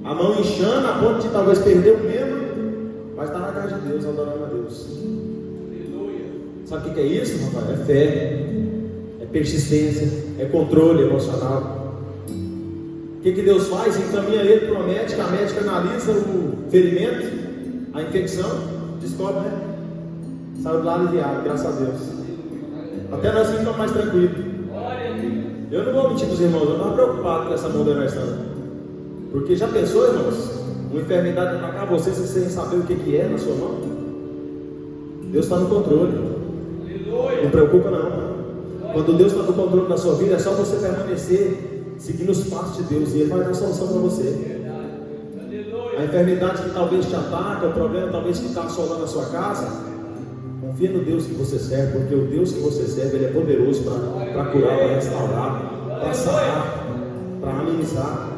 A mão inchando, a ponto de talvez perder o membro, mas está na casa de Deus, adorando a Deus. Sabe o que é isso, rapaz? É fé, é persistência, é controle emocional. O que Deus faz? Encaminha ele para uma médica, a médica analisa o ferimento, a infecção, descobre, né? Saiu de lá aliviado, graças a Deus. Até nós ficamos mais tranquilos. Eu não vou mentir para os irmãos, eu estava preocupado com essa mão da Emerson. Porque já pensou, irmãos, uma enfermidade atacar você sem saber o que é na sua mão? Deus está no controle. Não preocupa não. Quando Deus está no controle da sua vida, é só você permanecer seguindo os passos de Deus e Ele vai dar a solução para você. A enfermidade que talvez te ataca, o problema talvez que está assolando a sua casa, confia no Deus que você serve, porque o Deus que você serve, Ele é poderoso para curar, para restaurar, para sarar, para amenizar.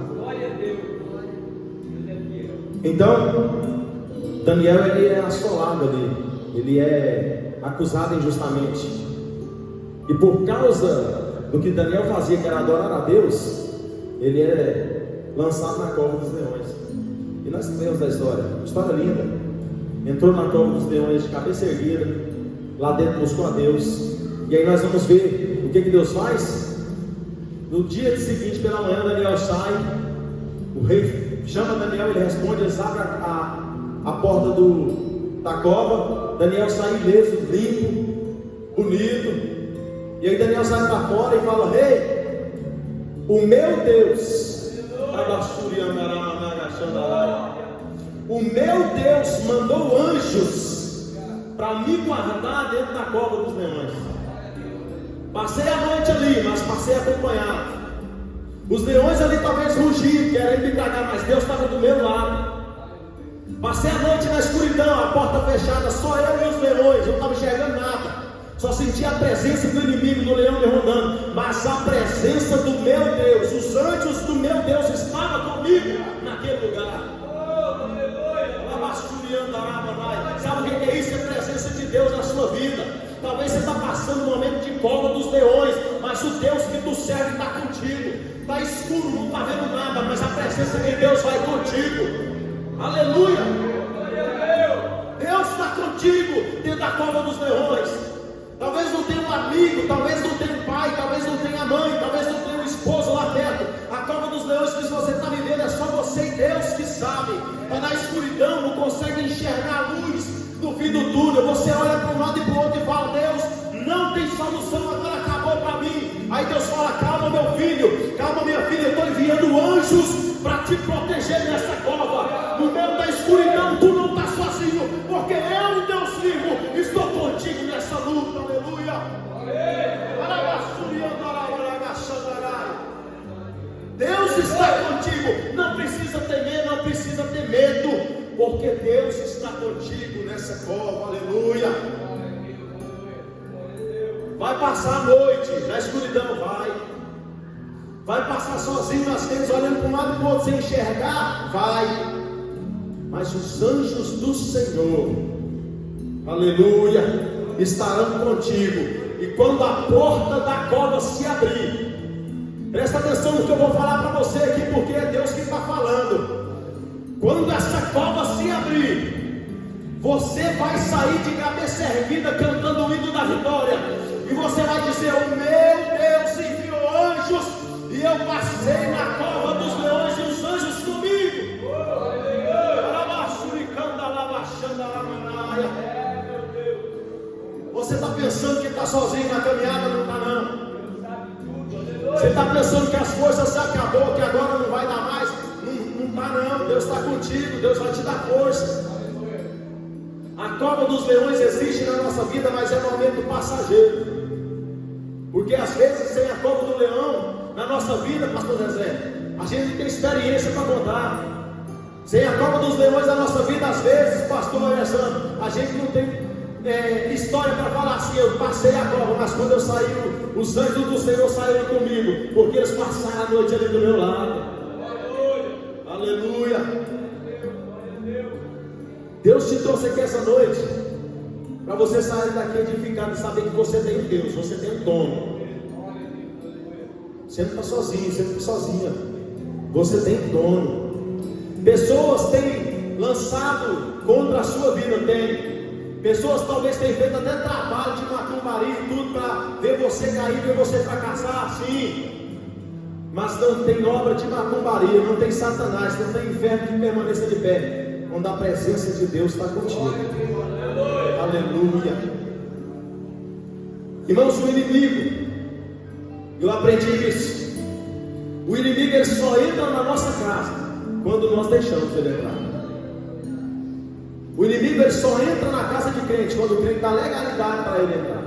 Então, Daniel ele é assolado ali, ele é acusado injustamente, e por causa do que Daniel fazia, que era adorar a Deus, ele é lançado na cova dos leões. E nós sabemos da história linda. Entrou na cova dos leões de cabeça erguida, lá dentro buscou a Deus. E aí nós vamos ver o que Deus faz. No dia seguinte, pela manhã, Daniel sai, o rei chama Daniel, ele responde, eles abrem a porta da cova, Daniel sai ileso, limpo, bonito. E aí Daniel sai para fora e fala: rei, o meu Deus, o meu Deus mandou anjos para me guardar dentro da cova dos leões. Passei a noite ali, mas passei acompanhado. Os leões ali talvez rugiam, querendo me tragar, mas Deus estava do meu lado. Passei a noite na escuridão, a porta fechada, só eu e os leões, eu não estava enxergando nada. Só sentia a presença do inimigo, do leão me rondando. Mas a presença do meu Deus, os anjos do meu Deus estavam comigo naquele lugar. Sabe o que é isso? É a presença de Deus na sua vida. Talvez você está passando um momento de cova dos leões, mas o Deus que tu serve está contigo. Está escuro, não está vendo nada, mas a presença de Deus vai contigo. Aleluia! Deus está contigo dentro da cova dos leões. Talvez não tenha um amigo, talvez não tenha um pai, talvez não tenha mãe, talvez não tenha um esposo lá perto. A cova dos leões que você está vivendo é só você e Deus que sabe. Está na escuridão, não consegue enxergar a luz no fim do túnel. Você olha para um lado e para o outro e fala: Deus, não tem solução, agora acabou para mim. Aí Deus fala: calma meu filho, calma minha filha, eu estou enviando anjos para te proteger nessa cova. No meio da escuridão tu não está sozinho, porque eu, Deus vivo, estou contigo nessa luta. Aleluia. Deus está contigo. Não precisa temer, não precisa ter medo, porque Deus está contigo nessa cova. Aleluia. Vai passar a noite na escuridão, vai passar sozinho nas tendas, olhando para um lado e para o outro sem enxergar, vai. Mas os anjos do Senhor, aleluia, estarão contigo. E quando a porta da cova se abrir, presta atenção no que eu vou falar para você aqui, porque é Deus que está falando. Quando essa cova se abrir, você vai sair de cabeça erguida cantando o hino da vitória. E você vai dizer: o meu Deus enviou anjos, e eu passei na cova dos leões e os anjos comigo. Você está pensando que está sozinho na caminhada? Não está não. Você está pensando que as forças se acabou, que agora não vai dar mais? Não está não. Deus está contigo, Deus vai te dar força. A cova dos leões existe na nossa vida, mas é um momento passageiro. Porque às vezes sem a cova do leão na nossa vida, pastor Zezé, a gente não tem experiência para contar. Sem a cova dos leões na nossa vida, às vezes, pastor Alessandro, a gente não tem história para falar assim: eu passei a cova, mas quando eu saí, os anjos do Senhor saíram comigo, porque eles passaram a noite ali do meu lado. Aleluia. Deus te trouxe aqui essa noite para você sair daqui edificado e saber que você tem Deus, você tem um dono. Você não está sozinho, você não está sozinha. Você tem dono. Pessoas têm lançado contra a sua vida, tem. Pessoas talvez tenham feito até trabalho de macumbaria e tudo para ver você cair, ver você fracassar, sim. Mas não tem obra de macumbaria, não tem Satanás, não tem inferno que permaneça de pé, quando a presença de Deus está contigo. Aleluia. Irmãos, o inimigo, eu aprendi isso. O inimigo ele só entra na nossa casa quando nós deixamos ele entrar. O inimigo ele só entra na casa de crente quando o crente dá legalidade para ele entrar.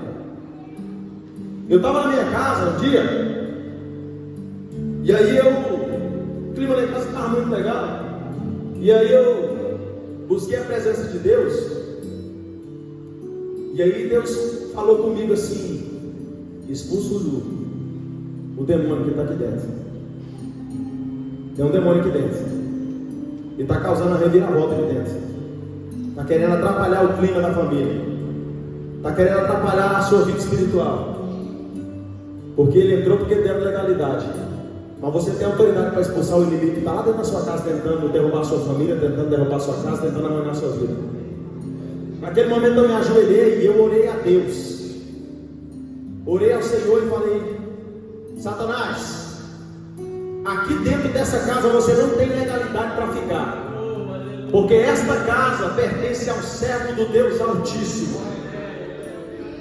Eu estava na minha casa um dia, e aí o clima lá em casa estava muito legal, e aí eu busquei a presença de Deus, e aí Deus falou comigo assim: expulsa o demônio que está aqui dentro. Tem um demônio aqui dentro, e está causando a reviravolta aqui dentro. Está querendo atrapalhar o clima da família, está querendo atrapalhar a sua vida espiritual, porque ele entrou porque deu legalidade. Mas você tem autoridade para expulsar o inimigo que está lá dentro da sua casa, tentando derrubar a sua família, tentando derrubar a sua casa, tentando arruinar a sua vida. Naquele momento eu me ajoelhei e eu orei a Deus, orei ao Senhor e falei: Satanás, aqui dentro dessa casa você não tem legalidade para ficar, porque esta casa pertence ao servo do Deus Altíssimo.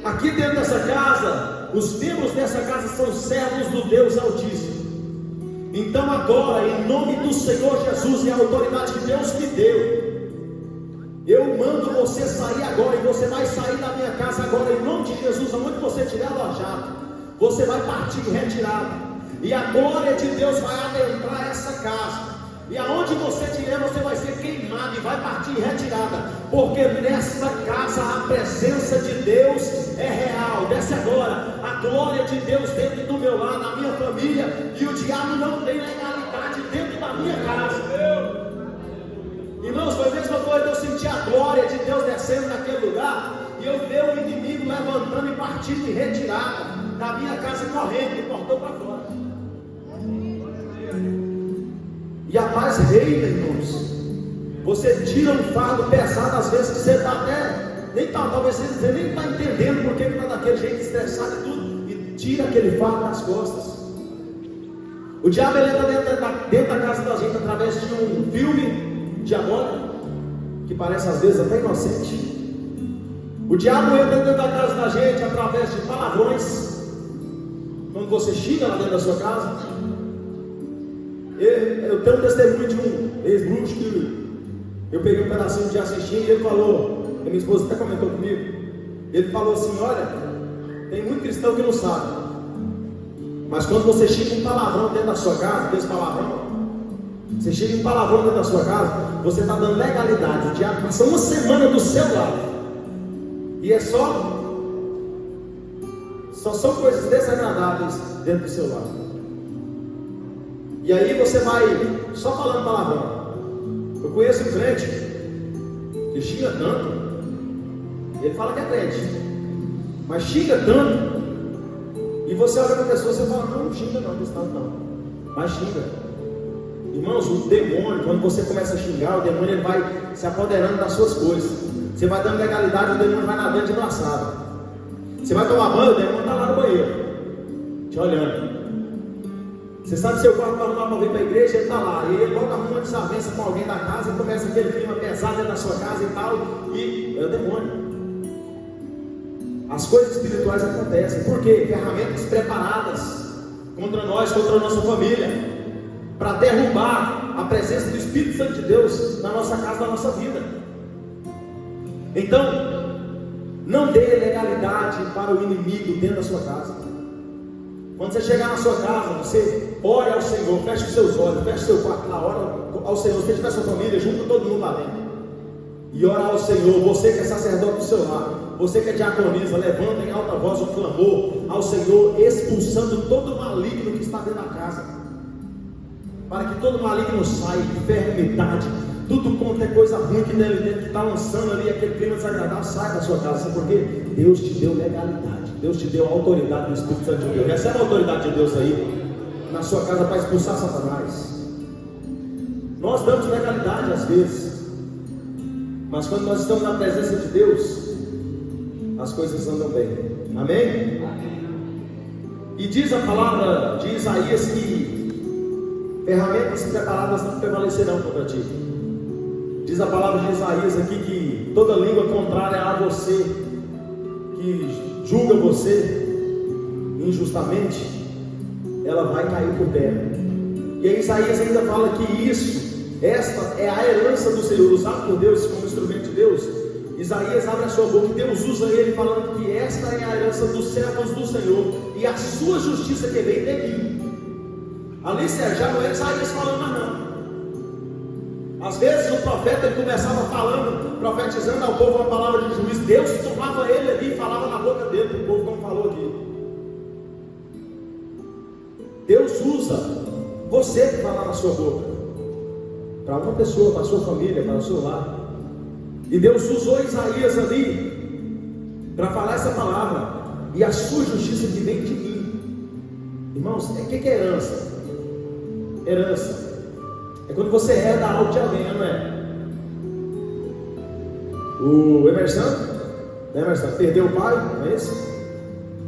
Aqui dentro dessa casa, os membros dessa casa são servos do Deus Altíssimo. Então agora, em nome do Senhor Jesus e a autoridade que Deus me deu, eu mando você sair agora, e você vai sair da minha casa agora, em nome de Jesus. Aonde você estiver alojado, você vai partir retirado, e a glória de Deus vai adentrar essa casa, e aonde você estiver, você vai ser queimado e vai partir retirada, porque nessa casa a presença de Deus é real. Desce agora a glória de Deus dentro do meu lar, na minha família, e o diabo não tem legalidade dentro da minha casa. Irmãos, foi a mesma coisa, eu senti a glória de Deus descendo naquele lugar, e eu vi o inimigo levantando e partindo em retirada da minha casa, correndo, e portão para fora. E a paz reina, irmãos. Você tira um fardo pesado, às vezes que você está até, talvez você nem está entendendo porque está daquele jeito, estressado e tudo, e tira aquele fardo das costas. O diabo ele entra dentro da casa da gente através de um filme diabólico, que parece às vezes até inocente. O diabo entra dentro da casa da gente através de palavrões. Quando você chega lá dentro da sua casa, eu tenho um testemunho de um ex-bruxo que eu peguei um pedacinho de assistir, e ele falou, e minha esposa até comentou comigo, ele falou assim: olha, tem muito cristão que não sabe, mas quando você chega um palavrão dentro da sua casa, desse palavrão, você chega um palavrão dentro da sua casa, você está dando legalidade. O diabo passa uma semana do seu lado, e é só são coisas desagradáveis dentro do seu lado. E aí você vai só falando palavrão. Eu conheço um crente que xinga tanto, ele fala que é crente, mas xinga tanto, e você olha para a pessoa e você fala: não xinga não, desse tanto não, mas xinga. Irmãos, o demônio, quando você começa a xingar, o demônio ele vai se apoderando das suas coisas. Você vai dando legalidade, o demônio vai nadando de braçada. Você vai tomar banho, o demônio está lá no banheiro, te olhando. Você sabe seu quarto para arrumar para vir para a igreja, ele está lá, e ele logo arruma uma desavença com alguém da casa, e começa aquele clima pesado dentro da sua casa e tal, e é o demônio. As coisas espirituais acontecem, por quê? Ferramentas preparadas contra nós, contra a nossa família, para derrubar a presença do Espírito Santo de Deus na nossa casa, na nossa vida. Então, não dê legalidade para o inimigo dentro da sua casa. Quando você chegar na sua casa, você ore ao Senhor, feche os seus olhos, feche o seu quarto lá, ora ao Senhor. Se você tiver sua família, junta todo mundo lá dentro e ora ao Senhor. Você que é sacerdote do seu lar, você que é diaconisa, levanta em alta voz um clamor ao Senhor, expulsando todo o maligno que está dentro da casa, para que todo maligno saia, enfermidade, tudo quanto é coisa ruim que deve que está lançando ali aquele clima desagradável, sai da sua casa. Sabe por quê? Deus te deu legalidade, Deus te deu a autoridade do Espírito Santo de Deus. Recebe a autoridade de Deus aí na sua casa para expulsar Satanás. Nós damos legalidade às vezes, mas quando nós estamos na presença de Deus, as coisas andam bem. Amém? E diz a palavra de Isaías que ferramentas preparadas não prevalecerão contra ti. Diz a palavra de Isaías aqui que toda língua contrária a você, que julga você injustamente, ela vai cair por terra. E aí Isaías ainda fala que esta é a herança do Senhor, usado por Deus como instrumento de Deus. Isaías abre a sua boca e Deus usa ele falando que esta é a herança dos servos do Senhor, e a sua justiça que vem de mim. Ali já não é Isaías falando mais não. Às vezes o profeta ele começava falando, profetizando ao povo uma palavra de juízo. Deus tomava ele ali e falava na boca dele, o povo como falou aqui. Deus usa você que fala na sua boca, para uma pessoa, para a sua família, para o seu lar. E Deus usou Isaías ali para falar essa palavra, e a sua justiça que vem de mim. Irmãos, o que é herança? Herança é quando você herda algo de alguém, não é? O Emerson perdeu o pai, não é isso?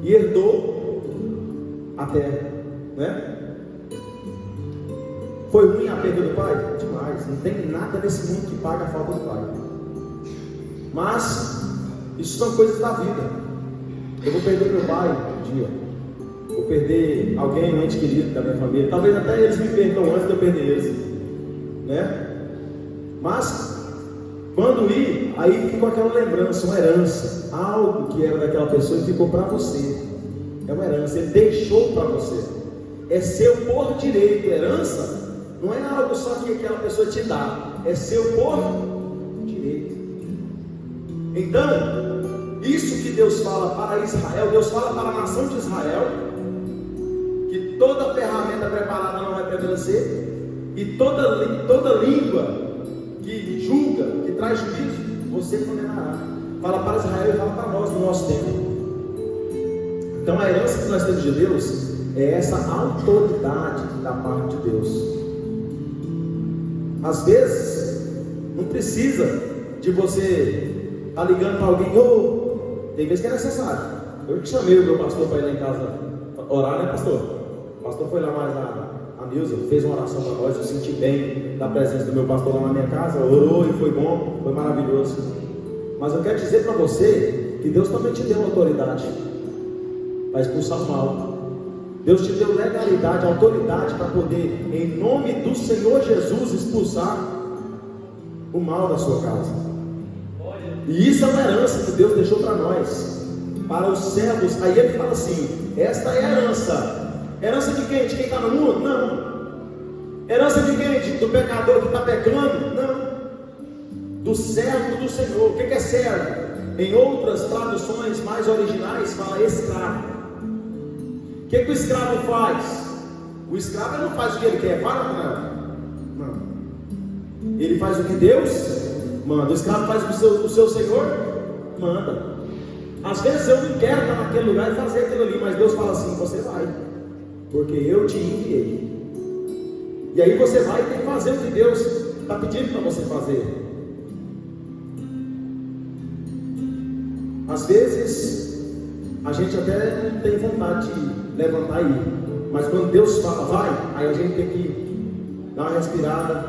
E herdou a terra, né? Foi ruim a perda do pai? Demais. Não tem nada nesse mundo que paga a falta do pai. Mas isso são coisas da vida. Eu vou perder meu pai um dia. Vou perder alguém, um ente querido da minha família. Talvez até eles me percam antes de eu perder eles, né? Mas quando ir, aí ficou aquela lembrança, uma herança, algo que era daquela pessoa e ficou para você. É uma herança, ele deixou para você. É seu por direito. Herança não é algo só que aquela pessoa te dá, é seu por direito. Então, isso que Deus fala para Israel, Deus fala para a nação de Israel, que toda ferramenta preparada não vai prevalecer, e toda língua que julga, que traz juízo, você condenará. Fala para Israel e fala para nós no nosso tempo. Então a herança que nós temos de Deus é essa autoridade da parte de Deus. Às vezes não precisa de você estar ligando para alguém. Tem vezes que é necessário. Eu que chamei o meu pastor para ir lá em casa orar, né, pastor? O pastor foi lá mais a Nilza, fez uma oração para nós. Eu senti bem da presença do meu pastor lá na minha casa, orou e foi bom, foi maravilhoso. Mas eu quero dizer para você que Deus também te deu autoridade para expulsar o mal. Deus te deu legalidade, autoridade para poder, em nome do Senhor Jesus, expulsar o mal da sua casa. E isso é uma herança que Deus deixou para nós, para os servos. Aí ele fala assim: esta é a herança. Herança de quem? De quem está no mundo? Não. Herança de quem? Do pecador que está pecando? Não. Do servo do Senhor. O que é servo? Em outras traduções mais originais fala escravo. O que o escravo faz? O escravo não faz o que ele quer. Fala, não. Ele faz o que Deus manda. O escravo faz o que o seu Senhor manda. Às vezes eu não quero estar naquele lugar e fazer aquilo ali, mas Deus fala assim: você vai, porque eu te enviei. E aí você vai e tem que fazer o que Deus está pedindo para você fazer. Às vezes a gente até não tem vontade de levantar e ir, mas quando Deus fala vai, aí a gente tem que dar uma respirada,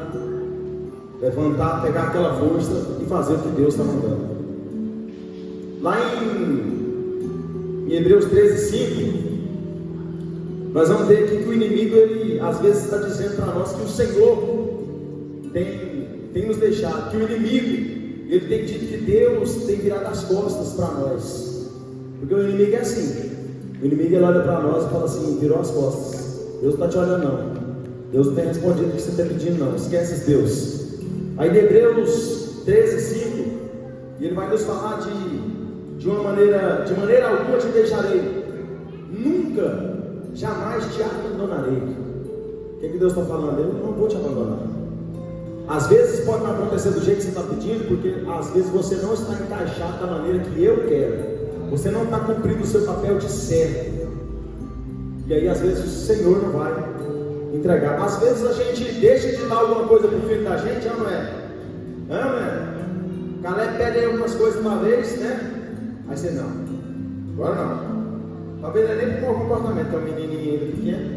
levantar, pegar aquela força e fazer o que Deus está mandando. Lá em Hebreus 13:5, nós vamos ver aqui que o inimigo, ele às vezes está dizendo para nós que o Senhor tem nos deixado, que o inimigo, ele tem dito que Deus tem virado as costas para nós. Porque o inimigo é assim. O inimigo, ele olha para nós e fala assim: virou as costas. Deus não está te olhando não. Deus não tem respondido o que você está pedindo não. Esquece esse Deus. Aí em Hebreus 13:5, ele vai nos falar de maneira alguma te deixarei, nunca, jamais te abandonarei. O que Deus está falando? Eu não vou te abandonar. Às vezes pode não acontecer do jeito que você está pedindo, porque às vezes você não está encaixado da maneira que eu quero. Você não está cumprindo o seu papel de servo. E aí às vezes o Senhor não vai entregar. Às vezes a gente deixa de dar alguma coisa para o filho da gente, não é? Não é? O Caleb pede aí algumas coisas uma vez, né? Aí você não, agora não. Talvez não é nem por comportamento, que é um menininho ainda pequeno,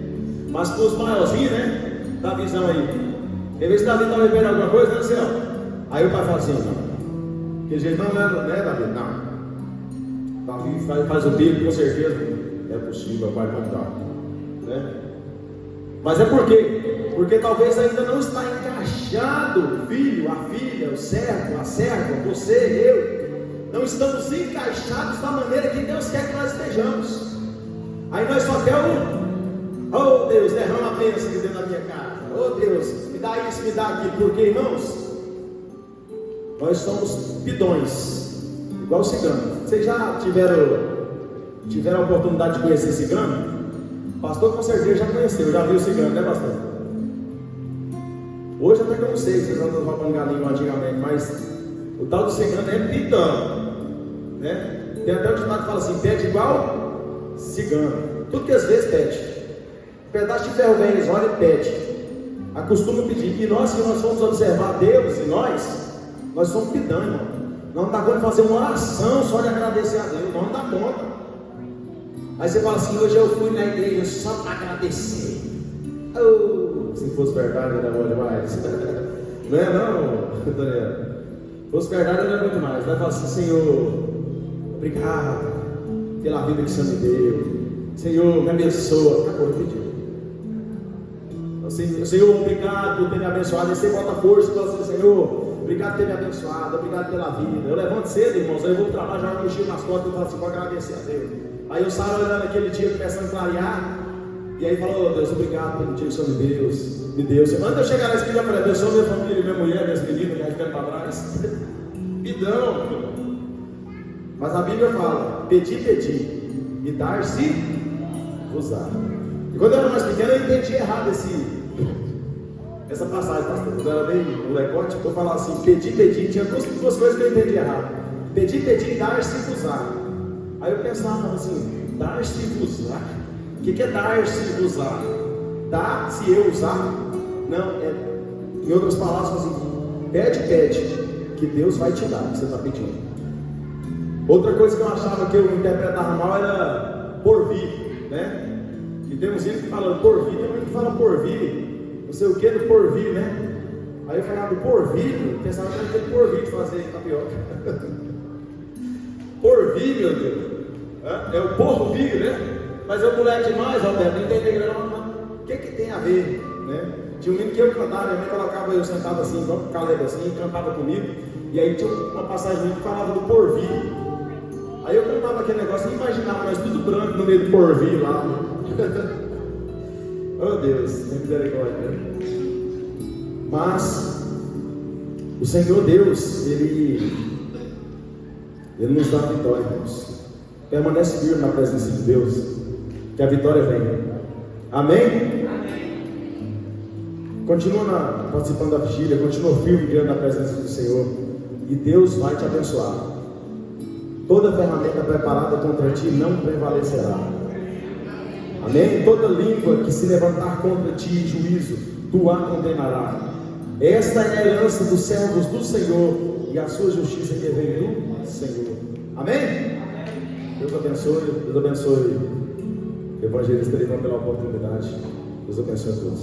mas para os maiorzinhos, né? Dá a visão aí. Tem vez que Davi está bebendo alguma coisa, né, Senhor? Aí o pai fala assim: não. Que jeito não é, né, Davi? Não. Davi faz o bico, com certeza. É possível, pai, não dá. Né? Mas é por quê? Porque talvez ainda não está encaixado o filho, a filha, o servo, a serva, você, eu. Não estamos encaixados da maneira que Deus quer que nós estejamos. Aí nós só queremos: oh Deus, derrama a bênção aqui dentro da minha casa. Oh Deus, me dá isso, me dá aquilo. Porque, irmãos, nós somos bidões, igual o cigano. Vocês já tiveram a oportunidade de conhecer cigano? O pastor com certeza já conheceu, já viu o cigano, né, pastor? Hoje até que eu não sei se vocês andam roubando galinha antigamente, mas o tal do cigano é bidão, né? Tem até um ditado que fala assim: pede igual cigano. Tudo que às vezes pede. Um pedaço de ferro vem, eles olham e pede. Acostuma pedir. E nós, que nós vamos observar Deus em nós somos bidão, irmão. Não dá conta de fazer uma oração só de agradecer a Deus. Não dá conta. Aí você fala assim: hoje eu fui na igreja só para agradecer. Oh, se fosse verdade era bom demais. Não é não, Daniel? Se fosse verdade era muito mais. Vai falar assim: Senhor, obrigado. pela vida que o Senhor me deu. Senhor, me abençoa. Acabou de pedir. Senhor, obrigado por ter me abençoado. E você bota força e fala assim: Senhor, obrigado por ter me abençoado, obrigado pela vida. Eu levanto cedo, irmãos, aí eu vou trabalhar, jogo um mochila nas costas e falo assim: vou agradecer a Deus. Aí eu saio olhando aquele dia, começando a clarear, e aí falo: oh, Deus, obrigado pelo dia que o Senhor me deu. Antes de eu chegar na esquina, eu falei: abençoa minha família, minha mulher, minhas meninas, que vai ficando para trás. Me dão. Mas a Bíblia fala: pedi, e dar-se-vos-á. E quando eu era mais pequeno, eu entendi errado essa passagem, pastor. Quando eu era bem molecote, eu falava assim: pedi, tinha duas coisas que eu entendi errado. Pedi, e dar-se-vos-á. Aí eu pensava assim: dar-se-vos-á? O que é dar-se-vos-á? Dar se eu usar? Não, em outras palavras, assim: pede, que Deus vai te dar o que você está pedindo. Outra coisa que eu achava que eu interpretava mal era porvir, né? E tem uns que falam porvir, tem um que fala porvir, não sei o que do porvir, né? Aí eu falava do porvir, eu pensava que era aquele porvir de fazer tapioca. Porvir, meu Deus, é o porvir, né? Mas é o moleque demais, Alberto, não entende o que tem a ver, né? Tinha um menino que eu cantava, minha mãe colocava eu sentado assim, igual o Caleb assim, cantava comigo, e aí tinha uma passagem que falava do porvir. Aí eu cantava aquele negócio e imaginava nós tudo branco no meio do porvir lá. Oh Deus, tem misericórdia. Mas o Senhor Deus, Ele nos dá a vitória, irmãos. Permanece firme na presença de Deus, que a vitória venha. Amém? Continua participando da vigília, continua firme diante da presença do Senhor, e Deus vai te abençoar. Toda ferramenta preparada contra ti não prevalecerá. Amém? Toda língua que se levantar contra ti em juízo, tu a condenarás. Esta é a herança dos servos do Senhor, e a sua justiça que vem do Senhor. Amém? Deus abençoe. Deus abençoe. O evangelista levanta pela oportunidade. Deus abençoe a todos.